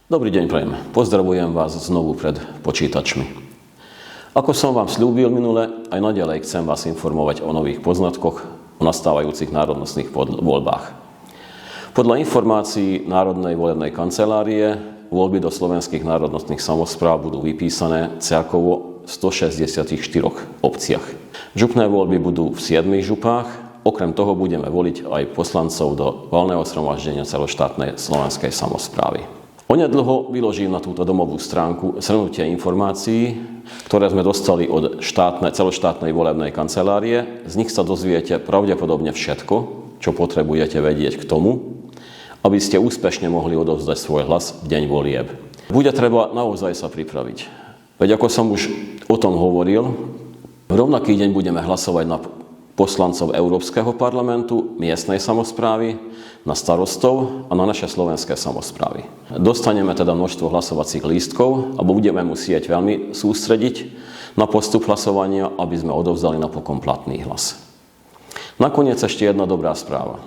Dobrý deň prajem. Pozdravujem vás znovu pred počítačmi. Ako som vám sľúbil minule, aj naďalej chcem vás informovať o nových poznatkoch o nastávajúcich národnostných voľbách. Podľa informácií Národnej volebnej kancelárie voľby do slovenských národnostných samospráv budú vypísané celkovo v 164 obciach. Župné voľby budú v 7 župách. Okrem toho budeme voliť aj poslancov do valného zhromaždenia celoštátnej slovenskej samosprávy. Onedlho vyložím na túto domovú stránku zhrnutie informácií, ktoré sme dostali od celoštátnej volebnej kancelárie. Z nich sa dozviete pravdepodobne všetko, čo potrebujete vedieť k tomu, aby ste úspešne mohli odovzdať svoj hlas v deň volieb. Bude treba naozaj sa pripraviť. Veď ako som už o tom hovoril, v rovnaký deň budeme hlasovať na poslancov Európskeho parlamentu, miestnej samosprávy, na starostov a na naše slovenské samosprávy. Dostaneme teda množstvo hlasovacích lístkov a budeme musieť veľmi sústrediť na postup hlasovania, aby sme odovzdali napokon platný hlas. Nakoniec ešte jedna dobrá správa.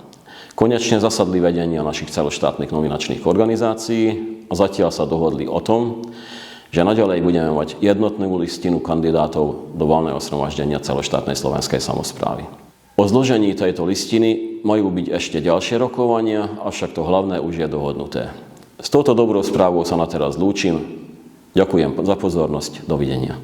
Konečne zasadli vedenia našich celoštátnych nominačných organizácií a zatiaľ sa dohodli o tom, že naďalej budeme mať jednotnú listinu kandidátov do valného zhromaždenia celoštátnej slovenskej samosprávy. O zložení tejto listiny majú byť ešte ďalšie rokovania, avšak to hlavné už je dohodnuté. S touto dobrou správou sa na teraz lúčim. Ďakujem za pozornosť. Dovidenia.